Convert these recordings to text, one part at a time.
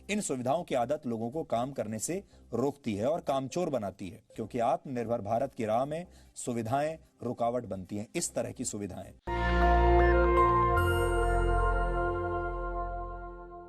इन सुविधाओं की आदत लोगों को काम करने से रोकती है और कामचोर बनाती है, क्योंकि आत्मनिर्भर भारत की राह में सुविधाएं रुकावट बनती हैं। इस तरह की सुविधाएं।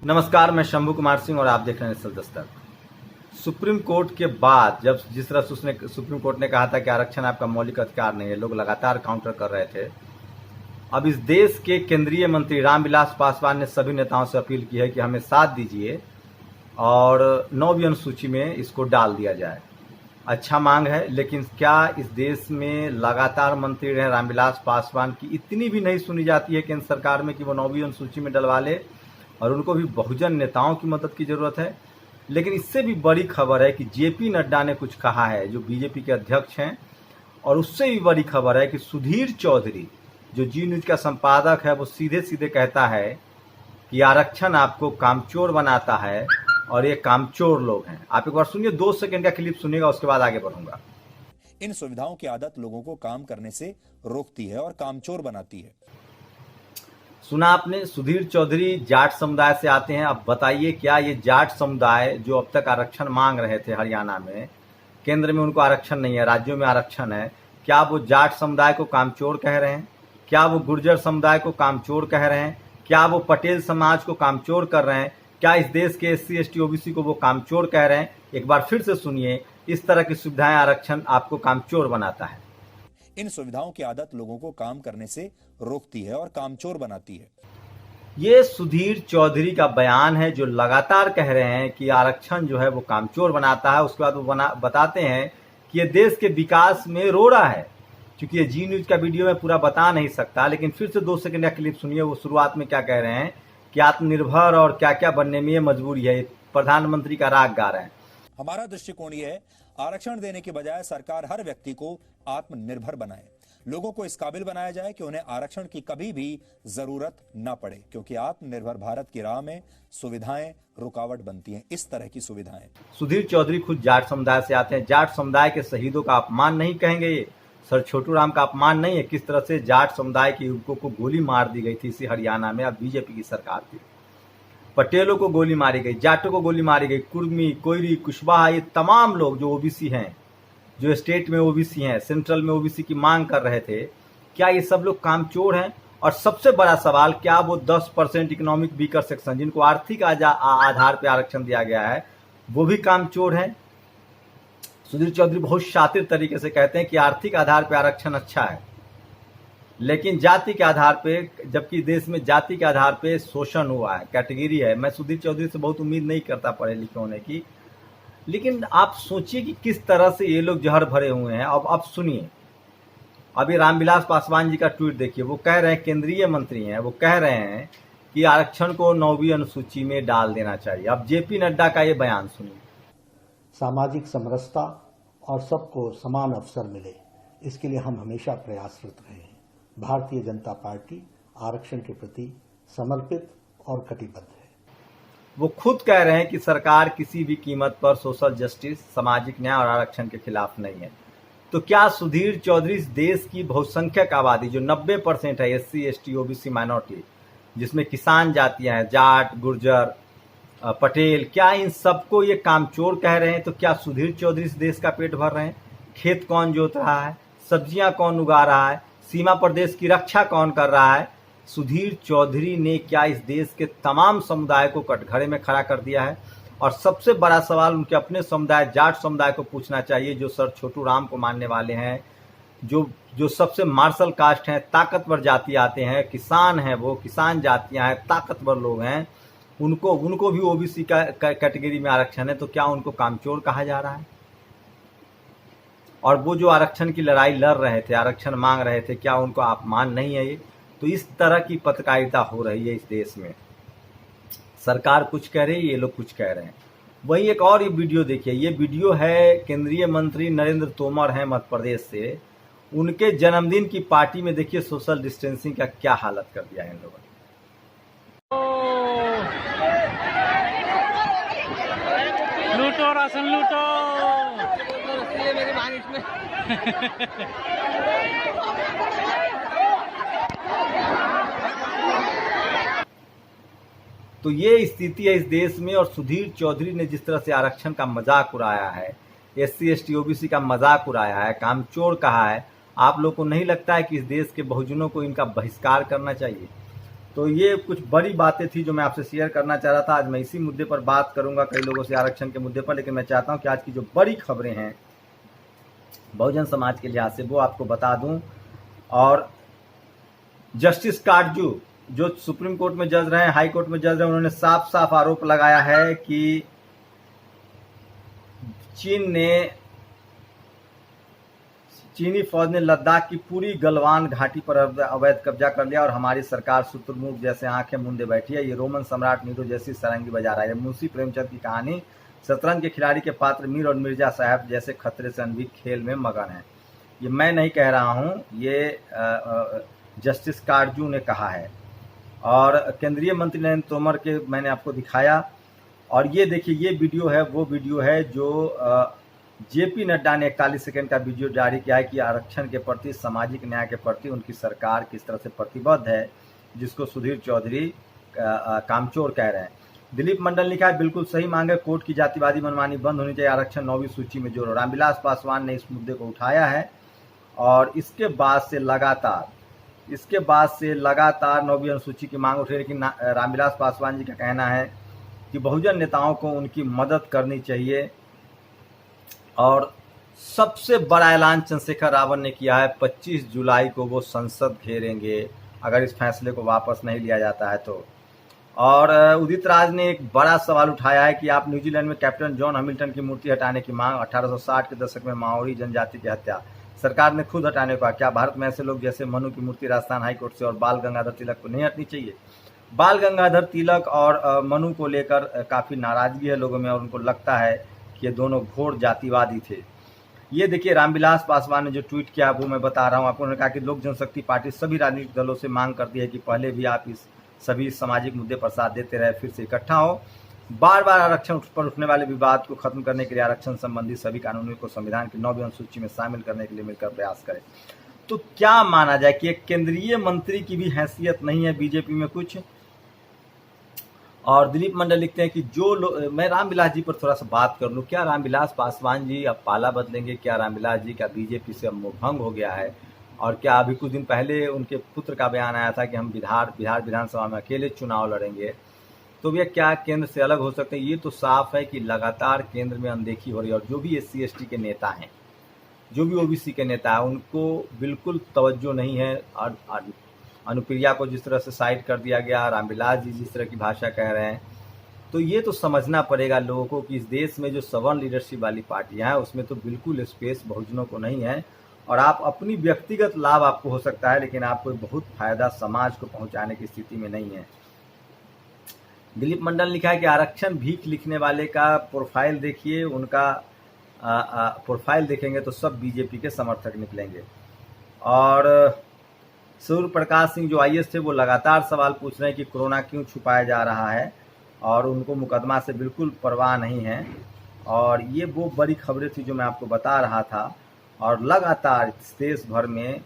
नमस्कार, मैं शंभू कुमार सिंह और आप देख रहे हैं निश्चल दस्तक। सुप्रीम कोर्ट के बाद जब जिस तरह से सुप्रीम कोर्ट ने कहा था कि आरक्षण आपका मौलिक अधिकार नहीं है, लोग लगातार काउंटर कर रहे थे। अब इस देश के केंद्रीय मंत्री रामविलास पासवान ने सभी नेताओं से अपील की है कि हमें साथ दीजिए और 9वीं अनुसूची में इसको डाल दिया जाए। अच्छा मांग है, लेकिन क्या इस देश में लगातार मंत्री रहे रामविलास पासवान की इतनी भी नहीं सुनी जाती है केंद्र सरकार में कि वो 9वीं अनुसूची में डलवा ले? और उनको भी बहुजन नेताओं की मदद की जरूरत है। लेकिन इससे भी बड़ी खबर है कि जेपी नड्डा ने कुछ कहा है, जो बीजेपी के अध्यक्ष हैं। और उससे भी बड़ी खबर है कि सुधीर चौधरी, जो जी न्यूज का संपादक है, वो सीधे सीधे कहता है कि आरक्षण आपको कामचोर बनाता है और ये कामचोर लोग हैं। आप एक बार सुनिए, 2 सेकंड का क्लिप सुनिएगा, उसके बाद आगे बढ़ूंगा। इन सुविधाओं की आदत लोगों को काम करने से रोकती है और कामचोर बनाती है। सुना आपने, सुधीर चौधरी जाट समुदाय से आते हैं। अब बताइए, क्या ये जाट समुदाय जो अब तक आरक्षण मांग रहे थे हरियाणा में, केंद्र में उनको आरक्षण नहीं है, राज्यों में आरक्षण है, क्या वो जाट समुदाय को कामचोर कह रहे हैं? क्या वो गुर्जर समुदाय को कामचोर कह रहे हैं? क्या वो पटेल समाज को कामचोर कर रहे हैं? क्या इस देश के SC ST OBC को वो कामचोर कह रहे हैं? एक बार फिर से सुनिए, इस तरह की सुविधाएं आरक्षण आपको कामचोर बनाता है। इन सुविधाओं की आदत लोगों को काम करने से रोकती है और कामचोर बनाती है। ये सुधीर चौधरी का बयान है, जो लगातार कह रहे हैं कि आरक्षण जो है वो कामचोर बनाता है। उसके बाद वो बताते हैं कि ये देश के विकास में रो रहा है। क्योंकि ये जी न्यूज का वीडियो में पूरा बता नहीं सकता, लेकिन फिर से 2 सेकंड का क्लिप सुनिए। वो शुरुआत में क्या कह रहे हैं कि आत्मनिर्भर और क्या क्या बनने में ये मजबूरी है। प्रधानमंत्री का राग गा रहे हैं। हमारा दृष्टिकोण ये है, आरक्षण देने के बजाय सरकार हर व्यक्ति को आत्मनिर्भर बनाए, लोगों को इस काबिल बनाया जाए कि उन्हें आरक्षण की कभी भी जरूरत न पड़े, क्योंकि आत्मनिर्भर भारत की राह में सुविधाएं रुकावट बनती हैं। इस तरह की सुविधाएं। सुधीर चौधरी खुद जाट समुदाय से आते हैं। जाट समुदाय के शहीदों का अपमान नहीं कहेंगे ये? सर छोटू राम का अपमान नहीं है? किस तरह से जाट समुदाय के युवकों को गोली मार दी गई थी इसी हरियाणा में, अब बीजेपी की सरकार थी। पटेलों को गोली मारी गई, जाटों को गोली मारी गई, कुर्मी, कोयरी, कुशवाहा, ये तमाम लोग जो ओबीसी हैं, जो स्टेट में ओबीसी हैं, सेंट्रल में ओबीसी की मांग कर रहे थे, क्या ये सब लोग कामचोर हैं? और सबसे बड़ा सवाल, क्या वो 10% इकोनॉमिक वीकर सेक्शन, जिनको आर्थिक आधार पर आरक्षण दिया गया है, वो भी कामचोर हैं? सुधीर चौधरी बहुत शातिर तरीके से कहते हैं कि आर्थिक आधार पर आरक्षण अच्छा है, लेकिन जाति के आधार पे, जबकि देश में जाति के आधार पे शोषण हुआ है, कैटेगरी है। मैं सुधीर चौधरी से बहुत उम्मीद नहीं करता पढ़े लिखे होने की, लेकिन आप सोचिए कि किस तरह से ये लोग जहर भरे हुए हैं। अब सुनिए, अभी रामविलास पासवान जी का ट्वीट देखिए। वो कह रहे हैं, केंद्रीय मंत्री हैं, वो कह रहे हैं कि आरक्षण को 9वीं अनुसूची में डाल देना चाहिए। अब जेपी नड्डा का ये बयान सुनिए। सामाजिक समरसता और सबको समान अवसर मिले, इसके लिए हम हमेशा प्रयासरत रहे हैं। भारतीय जनता पार्टी आरक्षण के प्रति समर्पित और कटिबद्ध है। वो खुद कह रहे हैं कि सरकार किसी भी कीमत पर सोशल जस्टिस, सामाजिक न्याय और आरक्षण के खिलाफ नहीं है। तो क्या सुधीर चौधरी इस देश की बहुसंख्यक आबादी, जो 90% है SC ST OBC माइनॉरिटी, जिसमें किसान जातियां हैं, जाट, गुर्जर, पटेल, क्या इन सबको ये कामचोर कह रहे हैं? तो क्या सुधीर चौधरी इस देश का पेट भर रहे हैं? खेत कौन जोत रहा है? सब्जियां कौन उगा रहा है? सीमा पर देश की रक्षा कौन कर रहा है? सुधीर चौधरी ने क्या इस देश के तमाम समुदाय को कटघरे में खड़ा कर दिया है? और सबसे बड़ा सवाल उनके अपने समुदाय, जाट समुदाय को पूछना चाहिए, जो सर छोटू राम को मानने वाले हैं, जो सबसे मार्शल कास्ट हैं, ताकतवर जाति आते हैं, किसान हैं, वो किसान जातियां हैं, ताकतवर लोग हैं, उनको भी ओबीसी का कैटेगरी में आरक्षण है। तो क्या उनको कामचोर कहा जा रहा है? और वो जो आरक्षण की लड़ाई लड़ रहे थे, आरक्षण मांग रहे थे, क्या उनको अपमान नहीं है ये? तो इस तरह की पत्रकारिता हो रही है इस देश में। सरकार कुछ कह रही है, ये लोग कुछ कह रहे हैं। वही एक और ये वीडियो देखिए। ये वीडियो है, केंद्रीय मंत्री नरेंद्र तोमर हैं मध्य प्रदेश से, उनके जन्मदिन की पार्टी में देखिए सोशल डिस्टेंसिंग का क्या हालत कर दिया है इन लोगों ने। लूटो राशन लूटो। मेरी बहन इसमें तो ये स्थिति है इस देश में। और सुधीर चौधरी ने जिस तरह से आरक्षण का मजाक उड़ाया है, SC ST OBC का मजाक उड़ाया है, कामचोर कहा है, आप लोग को नहीं लगता है कि इस देश के बहुजनों को इनका बहिष्कार करना चाहिए? तो ये कुछ बड़ी बातें थी जो मैं आपसे शेयर करना चाह रहा था। आज मैं इसी मुद्दे पर बात करूंगा कई लोगों से आरक्षण के मुद्दे पर, लेकिन मैं चाहता हूं कि आज की जो बड़ी खबरें हैं बहुजन समाज के लिहाज से वो आपको बता दूं। और जस्टिस काटजू जो सुप्रीम कोर्ट में जज रहे हैं, हाई कोर्ट में जज रहे हैं, उन्होंने साफ साफ आरोप लगाया है कि चीनी फौज ने लद्दाख की पूरी गलवान घाटी पर अवैध कब्जा कर लिया और हमारी सरकार शुतुरमुर्ग जैसे आंखें मूंदे बैठी है। ये रोमन सम्राट नीरो जैसी सारंगी बजा रहा है। मुंशी प्रेमचंद की कहानी, शतरंज के खिलाड़ी के पात्र मीर और मिर्जा साहब जैसे खतरे से अनभिज्ञ खेल में मगन है। ये मैं नहीं कह रहा हूं, ये जस्टिस काटजू ने कहा है। और केंद्रीय मंत्री नरेंद्र तोमर के मैंने आपको दिखाया। और ये देखिए, ये वीडियो है, वो वीडियो है जो JP नड्डा ने 41 सेकंड का वीडियो जारी किया है कि आरक्षण के प्रति, सामाजिक न्याय के प्रति उनकी सरकार किस तरह से प्रतिबद्ध है, जिसको सुधीर चौधरी कामचोर कह रहे हैं। दिलीप मंडल लिखा है, बिल्कुल सही मांगे, कोर्ट की जातिवादी मनमानी बंद होनी चाहिए, आरक्षण 9वीं सूची में जोड़ो। रामविलास पासवान ने इस मुद्दे को उठाया है और इसके बाद से लगातार 9वीं अनुसूची की मांग उठी। लेकिन रामविलास पासवान जी का कहना है कि बहुजन नेताओं को उनकी मदद करनी चाहिए। और सबसे बड़ा ऐलान चंद्रशेखर रावण ने किया है, 25 जुलाई को वो संसद घेरेंगे अगर इस फैसले को वापस नहीं लिया जाता है तो। और उदित राज ने एक बड़ा सवाल उठाया है कि आप न्यूजीलैंड में कैप्टन जॉन हैमिल्टन की मूर्ति हटाने की मांग, 1860 के दशक में माओरी जनजाति की हत्या, सरकार ने खुद हटाने को कहा। क्या भारत में ऐसे लोग जैसे मनु की मूर्ति राजस्थान हाईकोर्ट से और बाल गंगाधर तिलक को नहीं हटनी चाहिए? बाल गंगाधर तिलक और मनु को लेकर काफ़ी नाराजगी है लोगों में और उनको लगता है कि ये दोनों घोर जातिवादी थे। ये देखिए रामविलास पासवान ने जो ट्वीट किया वो मैं बता रहा हूँ आपको। उन्होंने कहा कि लोक जनशक्ति पार्टी सभी राजनीतिक दलों से मांग करती है कि पहले भी आप इस सभी सामाजिक मुद्दे पर साथ देते रहे, फिर से इकट्ठा हो, बार बार आरक्षण पर उठने वाले विवाद को खत्म करने के लिए आरक्षण संबंधी सभी कानूनों को संविधान की 9वीं अनुसूची में शामिल करने के लिए मिलकर प्रयास करें। तो क्या माना जाए कि एक केंद्रीय मंत्री की भी हैसियत नहीं है बीजेपी में कुछ? और दिलीप मंडल लिखते हैं कि मैं रामविलास जी पर थोड़ा सा बात कर लूँ, क्या रामविलास पासवान जी अब पाला बदलेंगे? क्या रामविलास जी का बीजेपी से अब मोहभंग हो गया है? और क्या अभी कुछ दिन पहले उनके पुत्र का बयान आया था कि हम बिहार विधानसभा में अकेले चुनाव लड़ेंगे, तो भैया क्या केंद्र से अलग हो सकते हैं? ये तो साफ है कि लगातार केंद्र में अनदेखी हो रही है। और जो भी SC ST के नेता हैं, जो भी OBC के नेता हैं, उनको बिल्कुल तवज्जो नहीं है। और अनुप्रिया को जिस तरह से साइड कर दिया गया, रामविलास जी जिस तरह की भाषा कह रहे हैं, तो ये तो समझना पड़ेगा लोगों को कि इस देश में जो सवर्ण लीडरशिप वाली पार्टियां हैं उसमें तो बिल्कुल स्पेस बहुजनों को नहीं है। और आप अपनी व्यक्तिगत लाभ आपको हो सकता है, लेकिन आप कोई बहुत फायदा समाज को पहुंचाने की स्थिति में नहीं है। दिलीप मंडल ने लिखा है कि आरक्षण भीख लिखने वाले का प्रोफाइल देखिए, उनका प्रोफाइल देखेंगे तो सब बीजेपी के समर्थक निकलेंगे। और सूर्य प्रकाश सिंह जो IAS थे वो लगातार सवाल पूछ रहे हैं कि कोरोना क्यों छुपाया जा रहा है, और उनको मुकदमा से बिल्कुल परवाह नहीं है। और ये वो बड़ी खबरें थी जो मैं आपको बता रहा था। और लगातार देश भर में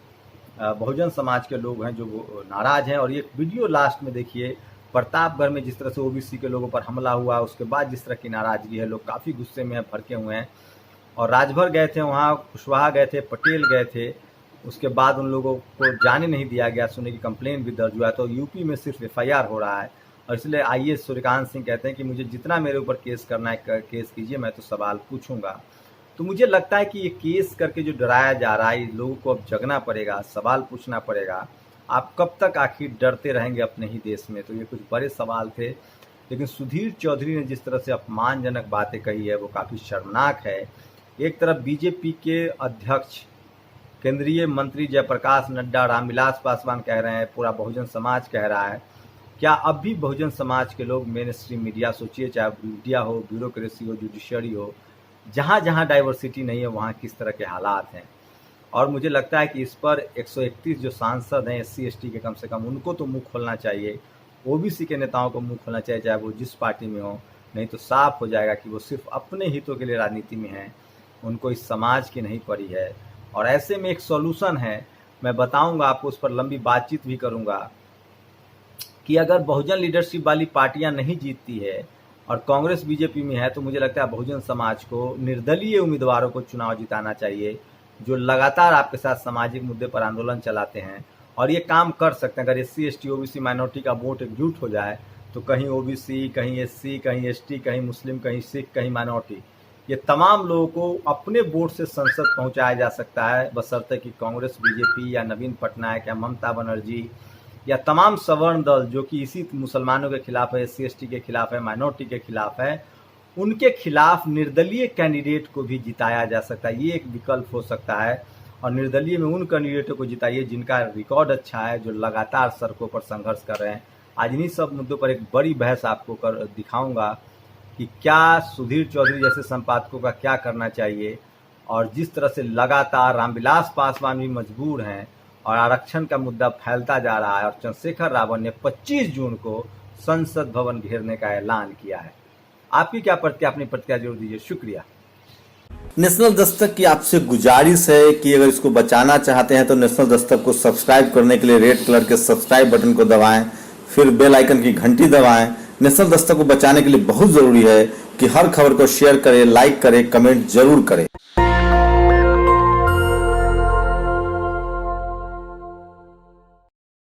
बहुजन समाज के लोग हैं जो नाराज हैं। और ये वीडियो लास्ट में देखिए, प्रतापगढ़ में जिस तरह से OBC के लोगों पर हमला हुआ, उसके बाद जिस तरह की नाराजगी है, लोग काफ़ी गुस्से में भड़के हुए हैं। और राजभर गए थे, वहाँ कुशवाहा गए थे, पटेल गए थे, उसके बाद उन लोगों को जाने नहीं दिया गया, सुनने की कंप्लेन भी दर्ज हुआ। तो यूपी में सिर्फ FIR हो रहा है। और इसलिए IAS सूर्यकांत सिंह कहते हैं कि मुझे जितना मेरे ऊपर केस करना है केस कीजिए, मैं तो सवाल पूछूंगा। तो मुझे लगता है कि ये केस करके जो डराया जा रहा है, लोगों को अब जगना पड़ेगा, सवाल पूछना पड़ेगा। आप कब तक आखिर डरते रहेंगे अपने ही देश में? तो ये कुछ बड़े सवाल थे। लेकिन सुधीर चौधरी ने जिस तरह से अपमानजनक बातें कही है वो काफ़ी शर्मनाक है। एक तरफ बीजेपी के अध्यक्ष केंद्रीय मंत्री जयप्रकाश नड्डा, रामविलास पासवान कह रहे हैं, पूरा बहुजन समाज कह रहा है। क्या अब भी बहुजन समाज के लोग मेन स्ट्रीम मीडिया, सोचिए चाहे मीडिया हो, ब्यूरोक्रेसी हो, जुडिशरी हो, जहाँ जहाँ डाइवर्सिटी नहीं है वहाँ किस तरह के हालात हैं। और मुझे लगता है कि इस पर 131 जो सांसद हैं SC ST के, कम से कम उनको तो मुंह खोलना चाहिए। OBC के नेताओं को मुंह खोलना चाहिए, चाहे वो जिस पार्टी में हो। नहीं तो साफ हो जाएगा कि वो सिर्फ अपने हितों के लिए राजनीति में हैं, उनको इस समाज की नहीं पड़ी है। और ऐसे में एक सॉल्यूशन है, मैं बताऊंगा आपको, उस पर लंबी बातचीत भी करूंगा। कि अगर बहुजन लीडरशिप वाली पार्टियां नहीं जीतती है और कांग्रेस बीजेपी में है, तो मुझे लगता है बहुजन समाज को निर्दलीय उम्मीदवारों को चुनाव जिताना चाहिए, जो लगातार आपके साथ सामाजिक मुद्दे पर आंदोलन चलाते हैं और ये काम कर सकते हैं। अगर SC ST OBC माइनॉरिटी का वोट एकजुट हो जाए तो कहीं OBC, कहीं SC, कहीं ST, कहीं मुस्लिम, कहीं सिख, कहीं माइनॉरिटी, ये तमाम लोगों को अपने वोट से संसद पहुंचाया जा सकता है, बशर्ते कि कांग्रेस, बीजेपी या नवीन पटनायक या ममता बनर्जी या तमाम सवर्ण दल जो कि इसी मुसलमानों के खिलाफ है, SC ST के खिलाफ है, माइनॉरिटी के खिलाफ है, उनके खिलाफ निर्दलीय कैंडिडेट को भी जिताया जा सकता है। ये एक विकल्प हो सकता है। और निर्दलीय में उन कैंडिडेटों को जिताइए जिनका रिकॉर्ड अच्छा है, जो लगातार सड़कों पर संघर्ष कर रहे हैं। आज इन्हीं सब मुद्दों पर एक बड़ी बहस आपको कर दिखाऊंगा कि क्या सुधीर चौधरी जैसे संपादकों का क्या करना चाहिए, और जिस तरह से लगातार रामविलास पासवान भी मजबूर हैं और आरक्षण का मुद्दा फैलता जा रहा है, और चंद्रशेखर रावत ने 25 जून को संसद भवन घेरने का ऐलान किया है। आपकी क्या प्रतिक्रिया, अपनी प्रतिक्रिया जरूर दीजिए। शुक्रिया। नेशनल दस्तक की आपसे गुजारिश है कि अगर इसको बचाना चाहते हैं तो नेशनल दस्तक को सब्सक्राइब करने के लिए रेड कलर के सब्सक्राइब बटन को दबाएं, फिर बेल आइकन की घंटी दबाएं। नेशनल दस्तक को बचाने के लिए बहुत जरूरी है कि हर खबर को शेयर करें, लाइक करें, कमेंट जरूर करें।